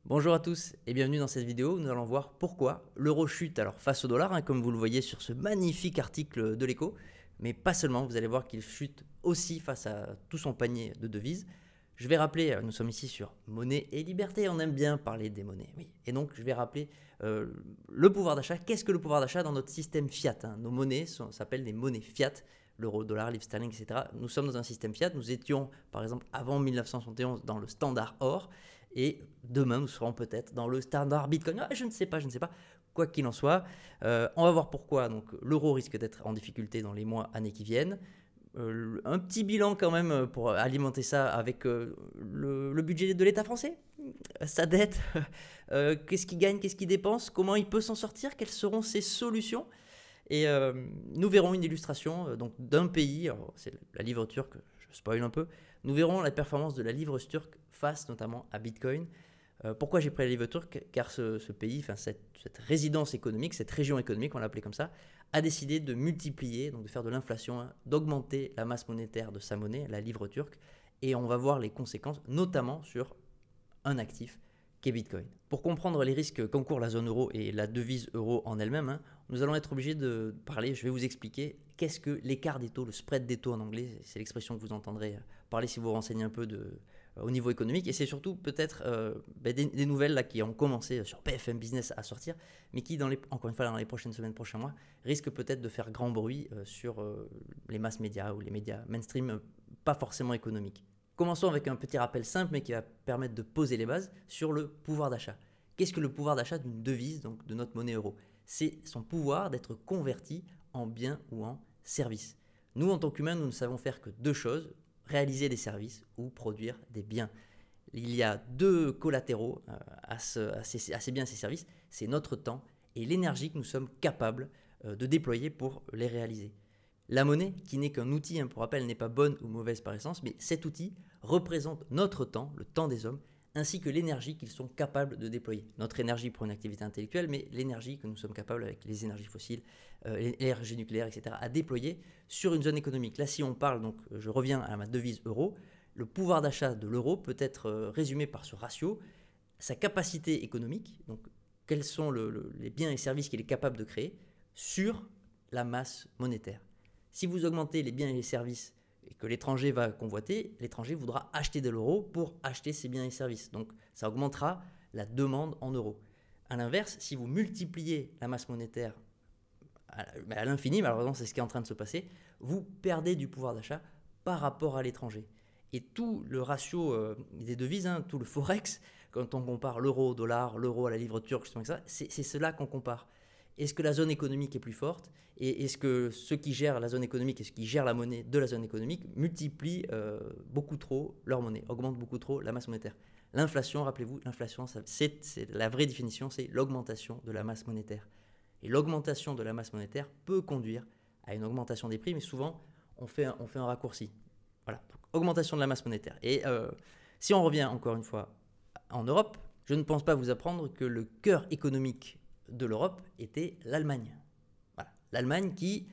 Bonjour à tous et bienvenue dans cette vidéo où nous allons voir pourquoi l'euro chute alors face au dollar, comme vous le voyez sur ce magnifique article de l'Echo, mais pas seulement, vous allez voir qu'il chute aussi face à tout son panier de devises. Je vais rappeler, nous sommes ici sur monnaie et liberté, on aime bien parler des monnaies, oui. Et donc je vais rappeler le pouvoir d'achat. Qu'est-ce que le pouvoir d'achat dans notre système fiat? Nos monnaies s'appellent des monnaies fiat, l'euro, dollar, livre sterling, etc. Nous sommes dans un système fiat, nous étions par exemple avant 1971 dans le standard or, et demain, nous serons peut-être dans le standard Bitcoin. Ah, je ne sais pas, je ne sais pas. Quoi qu'il en soit, on va voir pourquoi donc l'euro risque d'être en difficulté dans les mois, années qui viennent. Un petit bilan quand même pour alimenter ça avec le budget de l'État français, sa dette, qu'est-ce qu'il gagne, qu'est-ce qu'il dépense, comment il peut s'en sortir, quelles seront ses solutions. Et nous verrons une illustration donc d'un pays, c'est la livre turque, je spoil un peu. Nous verrons la performance de la livre turque face notamment à Bitcoin. Pourquoi j'ai pris la livre turque? Car ce pays, cette résidence économique, cette région économique, on l'appelait comme ça, a décidé de multiplier, donc de faire de l'inflation, d'augmenter la masse monétaire de sa monnaie, la livre turque. Et on va voir les conséquences, notamment sur un actif qu'est Bitcoin. Pour comprendre les risques qu'encourt la zone euro et la devise euro en elle-même, nous allons être obligés de parler, je vais vous expliquer qu'est-ce que l'écart des taux, le spread des taux en anglais, c'est l'expression que vous entendrez parler si vous vous renseignez un peu au niveau économique, et c'est surtout peut-être des nouvelles là, qui ont commencé sur BFM Business à sortir, mais qui, encore une fois, dans les prochaines semaines, prochains mois, risquent peut-être de faire grand bruit sur les masses médias ou les médias mainstream pas forcément économiques. Commençons avec un petit rappel simple, mais qui va permettre de poser les bases sur le pouvoir d'achat. Qu'est-ce que le pouvoir d'achat d'une devise, donc de notre monnaie euro? C'est son pouvoir d'être converti en biens ou en services. Nous, en tant qu'humains, nous ne savons faire que deux choses, réaliser des services ou produire des biens. Il y a deux collatéraux à ces biens et ces services, c'est notre temps et l'énergie que nous sommes capables de déployer pour les réaliser. La monnaie, qui n'est qu'un outil, pour rappel, n'est pas bonne ou mauvaise par essence, mais cet outil représente notre temps, le temps des hommes, ainsi que l'énergie qu'ils sont capables de déployer. Notre énergie pour une activité intellectuelle, mais l'énergie que nous sommes capables, avec les énergies fossiles, l'énergie nucléaire, etc., à déployer sur une zone économique. Là, si on parle, donc je reviens à ma devise euro, le pouvoir d'achat de l'euro peut être résumé par ce ratio, sa capacité économique, donc quels sont les biens et services qu'il est capable de créer, sur la masse monétaire. Si vous augmentez les biens et les services et que l'étranger va convoiter, l'étranger voudra acheter de l'euro pour acheter ses biens et services. Donc ça augmentera la demande en euros. A l'inverse, si vous multipliez la masse monétaire à l'infini, malheureusement c'est ce qui est en train de se passer, vous perdez du pouvoir d'achat par rapport à l'étranger. Et tout le ratio des devises, tout le forex, quand on compare l'euro au dollar, l'euro à la livre turque, c'est cela qu'on compare. Est-ce que la zone économique est plus forte? Et est-ce que ceux qui gèrent la zone économique et ceux qui gèrent la monnaie de la zone économique multiplient beaucoup trop leur monnaie, augmentent beaucoup trop la masse monétaire? L'inflation, rappelez-vous, l'inflation, c'est la vraie définition, c'est l'augmentation de la masse monétaire. Et l'augmentation de la masse monétaire peut conduire à une augmentation des prix, mais souvent, on fait un raccourci. Voilà, donc, augmentation de la masse monétaire. Et si on revient encore une fois en Europe, je ne pense pas vous apprendre que le cœur économique de l'Europe était l'Allemagne. Voilà. L'Allemagne qui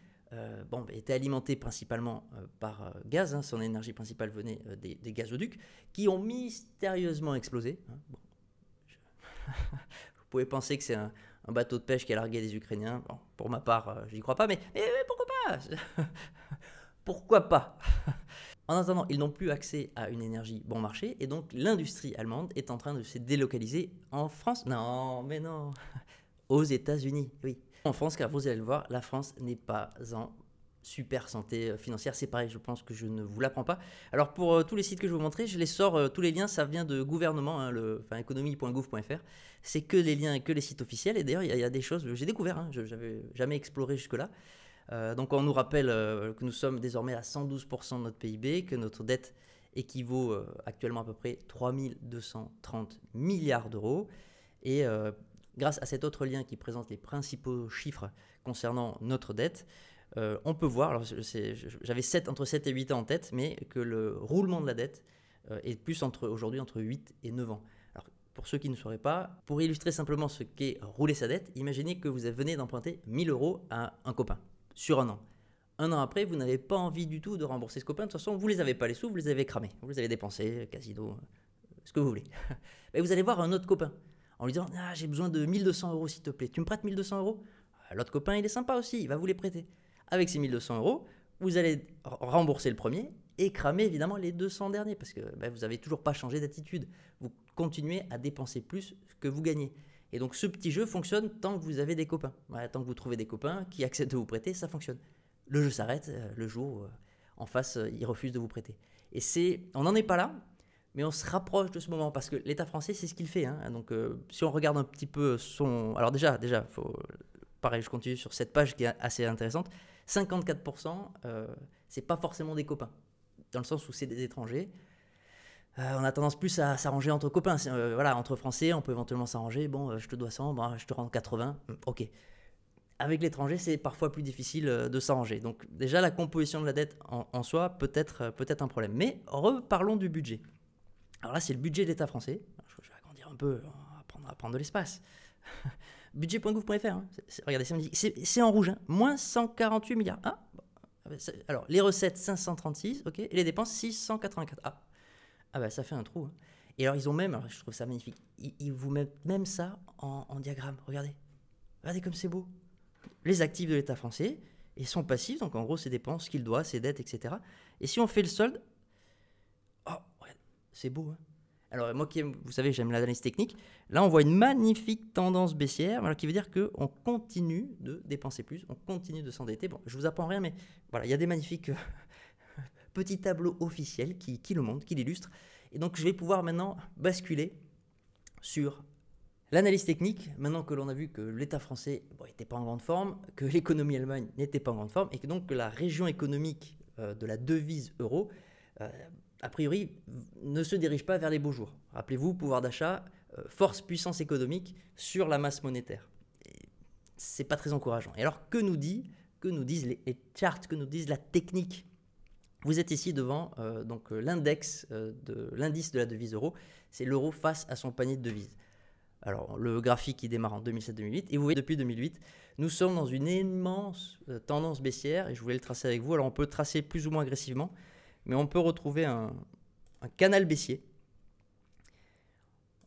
était alimentée principalement par gaz, son énergie principale venait des gazoducs, qui ont mystérieusement explosé. Bon, vous pouvez penser que c'est un bateau de pêche qui a largué des Ukrainiens. Bon, pour ma part, j'y crois pas, mais pourquoi pas? Pourquoi pas? En attendant, ils n'ont plus accès à une énergie bon marché, et donc l'industrie allemande est en train de se délocaliser en France. Non, mais non, aux États-Unis, oui. En France, car vous allez le voir, la France n'est pas en super santé financière. C'est pareil, je pense que je ne vous l'apprends pas. Alors pour tous les sites que je vais vous montrer, je les sors, tous les liens, ça vient de gouvernement, économie.gouv.fr. C'est que les liens et que les sites officiels. Et d'ailleurs, il y a des choses que j'ai découvert, je n'avais jamais exploré jusque-là. Donc on nous rappelle que nous sommes désormais à 112% de notre PIB, que notre dette équivaut actuellement à peu près 3 230 milliards d'euros. Et grâce à cet autre lien qui présente les principaux chiffres concernant notre dette, on peut voir, alors j'avais entre 7 et 8 ans en tête, mais que le roulement de la dette est plus aujourd'hui entre 8 et 9 ans. Alors, pour ceux qui ne sauraient pas, pour illustrer simplement ce qu'est rouler sa dette, imaginez que vous venez d'emprunter 1000 euros à un copain sur un an. Un an après, vous n'avez pas envie du tout de rembourser ce copain. De toute façon, vous ne les avez pas les sous, vous les avez cramés. Vous les avez dépensés, casino, ce que vous voulez. Et vous allez voir un autre copain en lui disant ah, j'ai besoin de 1200 euros s'il te plaît, tu me prêtes 1200 euros. L'autre copain il est sympa aussi, il va vous les prêter. Avec ces 1200 euros, vous allez rembourser le premier et cramer évidemment les 200 derniers parce que vous n'avez toujours pas changé d'attitude. Vous continuez à dépenser plus que vous gagnez. Et donc ce petit jeu fonctionne tant que vous avez des copains. Voilà, tant que vous trouvez des copains qui acceptent de vous prêter, ça fonctionne. Le jeu s'arrête le jour où en face ils refusent de vous prêter. Et on n'en est pas là, mais on se rapproche de ce moment parce que l'État français c'est ce qu'il fait. Hein. Donc si on regarde un petit peu alors déjà, pareil, je continue sur cette page qui est assez intéressante. 54%, c'est pas forcément des copains, dans le sens où c'est des étrangers. On a tendance plus à s'arranger entre copains. Voilà, entre Français, on peut éventuellement s'arranger. Bon, je te dois 100, bon, je te rends 80. Ok. Avec l'étranger, c'est parfois plus difficile de s'arranger. Donc déjà, la composition de la dette en soi peut être un problème. Mais reparlons du budget. Alors là, c'est le budget de l'État français. Je vais agrandir un peu, on va prendre de l'espace. Budget.gouv.fr, hein. Regardez, c'est en rouge, hein. Moins 148 milliards. Ah, alors, les recettes 536, ok, et les dépenses 684. Ah ça fait un trou. Hein. Et alors, ils ont même, alors, je trouve ça magnifique, ils vous mettent même ça en diagramme. Regardez comme c'est beau. Les actifs de l'État français et son passif, donc en gros, ses dépenses, ce qu'il doit, ses dettes, etc. Et si on fait le solde, oh, regarde, c'est beau, hein. Alors moi qui aime, vous savez, j'aime l'analyse technique. Là, on voit une magnifique tendance baissière, alors qui veut dire qu'on continue de dépenser plus, on continue de s'endetter. Bon, je vous apprends rien, mais voilà, il y a des magnifiques petits tableaux officiels qui le montrent, qui l'illustrent. Et donc, je vais pouvoir maintenant basculer sur l'analyse technique, maintenant que l'on a vu que l'État français n'était pas en grande forme, que l'économie allemande n'était pas en grande forme, et que donc que la région économique de la devise euro a priori, ne se dirige pas vers les beaux jours. Rappelez-vous, pouvoir d'achat, force puissance économique sur la masse monétaire. C'est pas très encourageant. Et alors, que nous disent les charts, que nous disent la technique? Vous êtes ici devant l'indice de la devise euro. C'est l'euro face à son panier de devises. Alors, le graphique qui démarre en 2007-2008. Et vous voyez, depuis 2008, nous sommes dans une immense tendance baissière. Et je voulais le tracer avec vous. Alors, on peut le tracer plus ou moins agressivement. Mais on peut retrouver un canal baissier.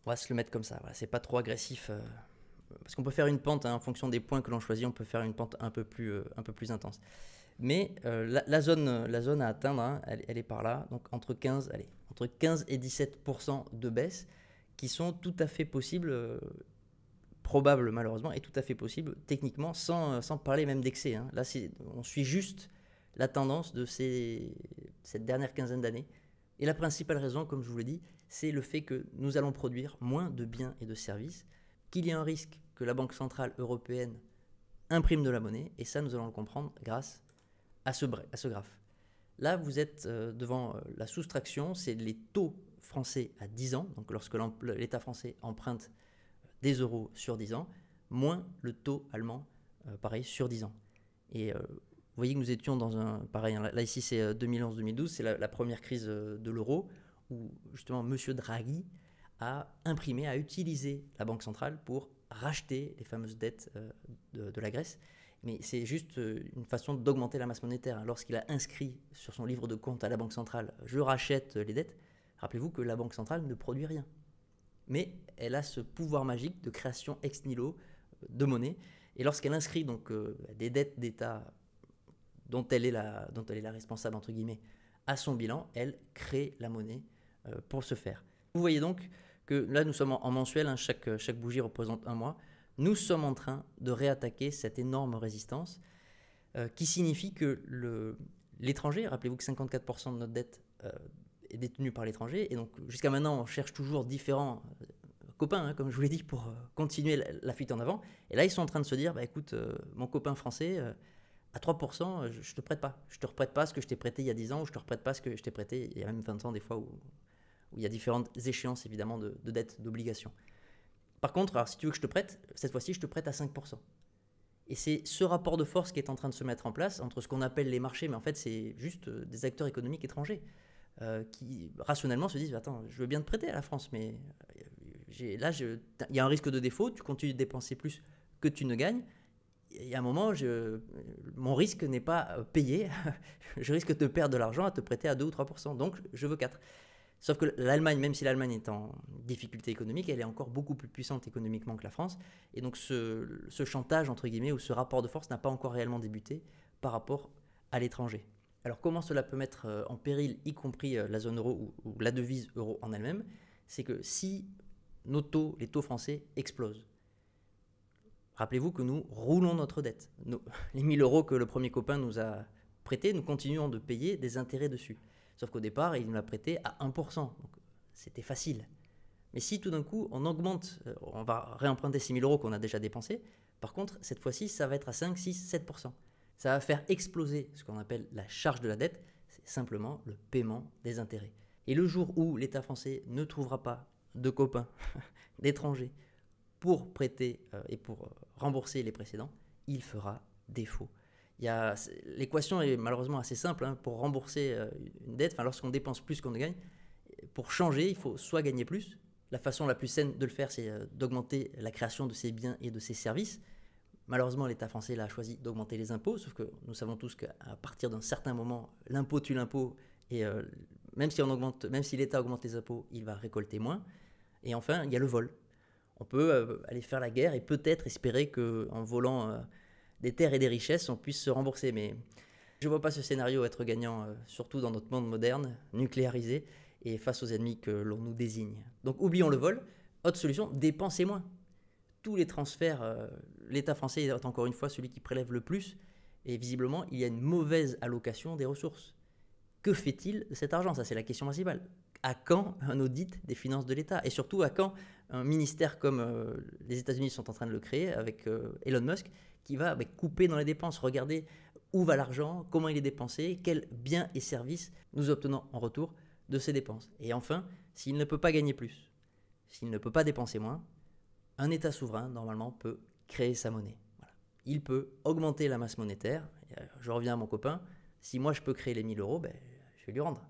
On va se le mettre comme ça. Voilà, c'est pas trop agressif. Parce qu'on peut faire une pente, hein, en fonction des points que l'on choisit, on peut faire une pente un peu plus intense. Mais la zone à atteindre, hein, elle est par là. Donc entre 15 et 17% de baisse qui sont tout à fait possibles, probables malheureusement, et tout à fait possibles techniquement, sans parler même d'excès. Hein. Là, on suit juste la tendance de cette dernière quinzaine d'années. Et la principale raison, comme je vous l'ai dit, c'est le fait que nous allons produire moins de biens et de services, qu'il y a un risque que la Banque Centrale Européenne imprime de la monnaie, et ça, nous allons le comprendre grâce à ce graphe. Là, vous êtes devant la soustraction, c'est les taux français à 10 ans, donc lorsque l'État français emprunte des euros sur 10 ans, moins le taux allemand, pareil, sur 10 ans. Et vous voyez que nous étions dans un... Pareil, hein, là ici c'est 2011-2012, c'est la première crise de l'euro, où justement M. Draghi a utilisé la Banque centrale pour racheter les fameuses dettes de la Grèce. Mais c'est juste une façon d'augmenter la masse monétaire. Lorsqu'il a inscrit sur son livre de compte à la Banque centrale « Je rachète les dettes », rappelez-vous que la Banque centrale ne produit rien. Mais elle a ce pouvoir magique de création ex nihilo de monnaie. Et lorsqu'elle inscrit donc des dettes d'État dont elle est la responsable, entre guillemets, à son bilan, elle crée la monnaie pour ce faire. Vous voyez donc que là, nous sommes en mensuel, hein, chaque bougie représente un mois. Nous sommes en train de réattaquer cette énorme résistance qui signifie que l'étranger, rappelez-vous que 54% de notre dette est détenue par l'étranger, et donc jusqu'à maintenant, on cherche toujours différents copains, hein, comme je vous l'ai dit, pour continuer la fuite en avant. Et là, ils sont en train de se dire, écoute, mon copain français... à 3%, je te prête pas. Je te reprête pas ce que je t'ai prêté il y a 10 ans, ou je te reprête pas ce que je t'ai prêté il y a même 20 ans, des fois, où il y a différentes échéances, évidemment, de dettes, d'obligations. Par contre, alors, si tu veux que je te prête, cette fois-ci, je te prête à 5%. Et c'est ce rapport de force qui est en train de se mettre en place entre ce qu'on appelle les marchés, mais en fait, c'est juste des acteurs économiques étrangers qui, rationnellement, se disent « Attends, je veux bien te prêter à la France, mais là, il y a un risque de défaut, tu continues de dépenser plus que tu ne gagnes. Il y a un moment, mon risque n'est pas payé. Je risque de perdre de l'argent à te prêter à 2 ou 3%. Donc, je veux 4. Sauf que l'Allemagne, même si l'Allemagne est en difficulté économique, elle est encore beaucoup plus puissante économiquement que la France. Et donc ce chantage, entre guillemets, ou ce rapport de force n'a pas encore réellement débuté par rapport à l'étranger. Alors comment cela peut mettre en péril, y compris la zone euro ou la devise euro en elle-même? C'est que si nos taux, les taux français, explosent, rappelez-vous que nous roulons notre dette. Les 1000 euros que le premier copain nous a prêtés, nous continuons de payer des intérêts dessus. Sauf qu'au départ, il nous l'a prêté à 1%. Donc c'était facile. Mais si tout d'un coup, on augmente, on va réemprunter 6 000 euros qu'on a déjà dépensés, par contre, cette fois-ci, ça va être à 5, 6, 7%. Ça va faire exploser ce qu'on appelle la charge de la dette, c'est simplement le paiement des intérêts. Et le jour où l'État français ne trouvera pas de copains, d'étrangers, pour prêter et pour rembourser les précédents, il fera défaut. L'équation est malheureusement assez simple. Pour rembourser une dette, lorsqu'on dépense plus qu'on ne gagne, pour changer, il faut soit gagner plus. La façon la plus saine de le faire, c'est d'augmenter la création de ses biens et de ses services. Malheureusement, l'État français a choisi d'augmenter les impôts, sauf que nous savons tous qu'à partir d'un certain moment, l'impôt tue l'impôt, et même si l'État augmente les impôts, il va récolter moins. Et enfin, il y a le vol. On peut aller faire la guerre et peut-être espérer qu'en volant des terres et des richesses, on puisse se rembourser. Mais je ne vois pas ce scénario être gagnant, surtout dans notre monde moderne, nucléarisé, et face aux ennemis que l'on nous désigne. Donc oublions le vol. Autre solution, dépensez moins. Tous les transferts, l'État français est encore une fois celui qui prélève le plus, et visiblement, il y a une mauvaise allocation des ressources. Que fait-il de cet argent? Ça, c'est la question principale. À quand un audit des finances de l'État? Et surtout, à quand un ministère comme les États-Unis sont en train de le créer avec Elon Musk, qui va couper dans les dépenses, regarder où va l'argent, comment il est dépensé, quels biens et services nous obtenons en retour de ces dépenses. Et enfin, s'il ne peut pas gagner plus, s'il ne peut pas dépenser moins, un État souverain, normalement, peut créer sa monnaie. Voilà. Il peut augmenter la masse monétaire. Je reviens à mon copain, si moi je peux créer les 1000 euros, je vais lui rendre.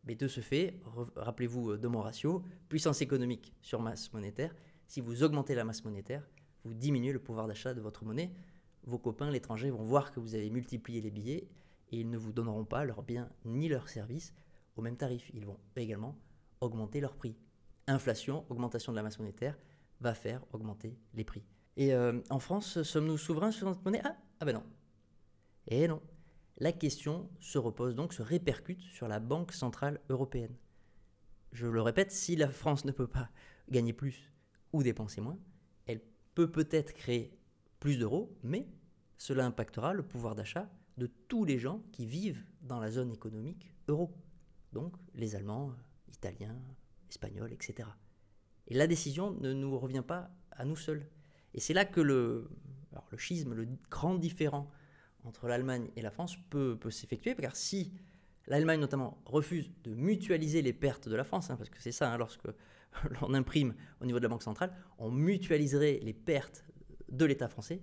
Mais de ce fait, rappelez-vous de mon ratio, puissance économique sur masse monétaire, si vous augmentez la masse monétaire, vous diminuez le pouvoir d'achat de votre monnaie. Vos copains, l'étranger, vont voir que vous avez multiplié les billets et ils ne vous donneront pas leurs biens ni leurs services au même tarif. Ils vont également augmenter leur prix. Inflation, augmentation de la masse monétaire, va faire augmenter les prix. Et en France, sommes-nous souverains sur notre monnaie? Ah ben non. Et non. La question se repose donc, se répercute sur la Banque Centrale Européenne. Je le répète, si la France ne peut pas gagner plus ou dépenser moins, elle peut peut-être créer plus d'euros, mais cela impactera le pouvoir d'achat de tous les gens qui vivent dans la zone économique euro. Donc les Allemands, Italiens, Espagnols, etc. Et la décision ne nous revient pas à nous seuls. Et c'est là que le schisme, le grand différent entre l'Allemagne et la France peut s'effectuer, car si l'Allemagne notamment refuse de mutualiser les pertes de la France, parce que c'est ça, lorsque l'on imprime au niveau de la Banque centrale, on mutualiserait les pertes de l'État français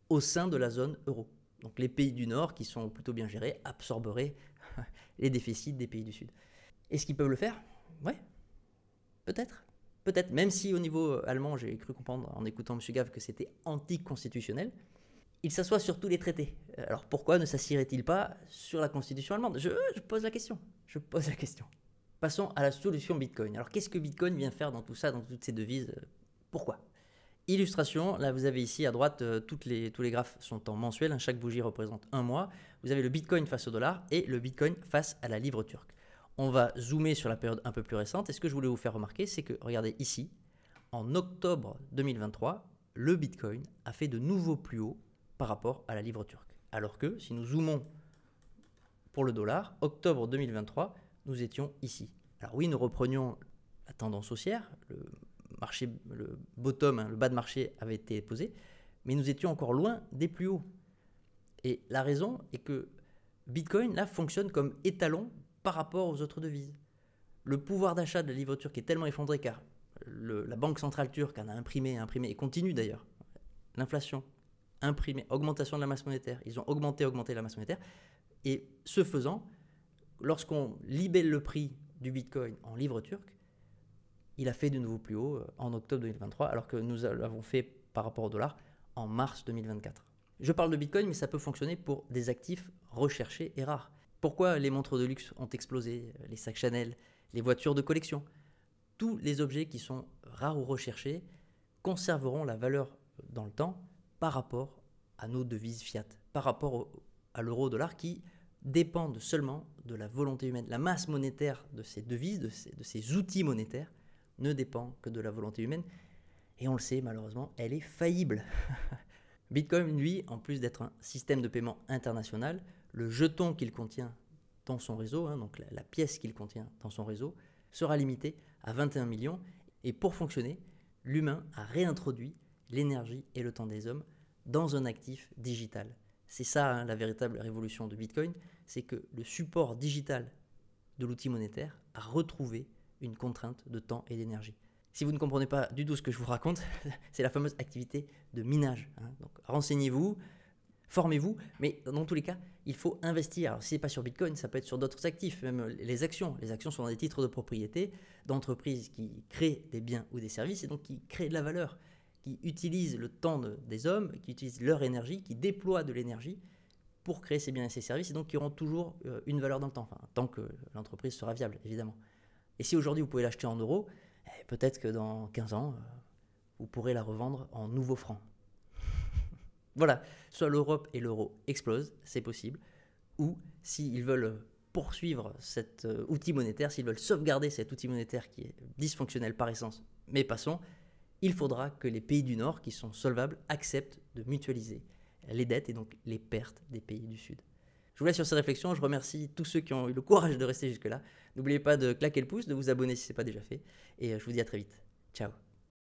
au sein de la zone euro. Donc les pays du Nord, qui sont plutôt bien gérés, absorberaient les déficits des pays du Sud. Est-ce qu'ils peuvent le faire? Ouais, peut-être. Peut-être, même si au niveau allemand, j'ai cru comprendre en écoutant M. Gave que c'était anticonstitutionnel, il s'assoit sur tous les traités. Alors pourquoi ne s'assierait-il pas sur la constitution allemande? Je pose la question. Passons à la solution Bitcoin. Alors qu'est-ce que Bitcoin vient faire dans tout ça, dans toutes ces devises? Pourquoi? Illustration, là vous avez ici à droite, tous les graphes sont en mensuel, chaque bougie représente un mois. Vous avez le Bitcoin face au dollar et le Bitcoin face à la livre turque. On va zoomer sur la période un peu plus récente. Et ce que je voulais vous faire remarquer, c'est que, regardez ici, en octobre 2023, le Bitcoin a fait de nouveaux plus hauts par rapport à la livre turque. Alors que, si nous zoomons pour le dollar, octobre 2023, nous étions ici. Alors oui, nous reprenions la tendance haussière, le bottom, le bas de marché avait été posé, mais nous étions encore loin des plus hauts. Et la raison est que Bitcoin, là, fonctionne comme étalon par rapport aux autres devises. Le pouvoir d'achat de la livre turque est tellement effondré car la banque centrale turque en a imprimé et continue d'ailleurs. L'inflation, imprimé, augmentation de la masse monétaire. Ils ont augmenté la masse monétaire. Et ce faisant, lorsqu'on libelle le prix du Bitcoin en livre turque, il a fait de nouveau plus haut en octobre 2023, alors que nous l'avons fait par rapport au dollar en mars 2024. Je parle de Bitcoin, mais ça peut fonctionner pour des actifs recherchés et rares. Pourquoi les montres de luxe ont explosé, les sacs Chanel, les voitures de collection. Tous les objets qui sont rares ou recherchés conserveront la valeur dans le temps par rapport à nos devises fiat, par rapport à l'euro-dollar qui dépendent seulement de la volonté humaine. La masse monétaire de ces devises, de ces outils monétaires, ne dépend que de la volonté humaine. Et on le sait, malheureusement, elle est faillible. Bitcoin, lui, en plus d'être un système de paiement international, le jeton qu'il contient dans son réseau, donc la pièce qu'il contient dans son réseau, sera limité à 21 millions. Et pour fonctionner, l'humain a réintroduit l'énergie et le temps des hommes dans un actif digital. C'est ça la véritable révolution de Bitcoin, c'est que le support digital de l'outil monétaire a retrouvé une contrainte de temps et d'énergie. Si vous ne comprenez pas du tout ce que je vous raconte, c'est la fameuse activité de minage. Donc renseignez-vous, formez-vous, mais dans tous les cas, il faut investir. Alors si ce n'est pas sur Bitcoin, ça peut être sur d'autres actifs, même les actions. Les actions sont des titres de propriété d'entreprises qui créent des biens ou des services et donc qui créent de la valeur, qui utilisent le temps des hommes, qui utilisent leur énergie, qui déploient de l'énergie pour créer ces biens et ces services et donc qui auront toujours une valeur dans le temps, tant que l'entreprise sera viable, évidemment. Et si aujourd'hui vous pouvez l'acheter en euros, peut-être que dans 15 ans, vous pourrez la revendre en nouveaux francs. Voilà, soit l'Europe et l'euro explosent, c'est possible, ou s'ils veulent poursuivre cet outil monétaire, s'ils veulent sauvegarder cet outil monétaire qui est dysfonctionnel par essence, mais passons, il faudra que les pays du Nord qui sont solvables acceptent de mutualiser les dettes et donc les pertes des pays du Sud. Je vous laisse sur ces réflexions, je remercie tous ceux qui ont eu le courage de rester jusque-là. N'oubliez pas de claquer le pouce, de vous abonner si ce n'est pas déjà fait, et je vous dis à très vite. Ciao.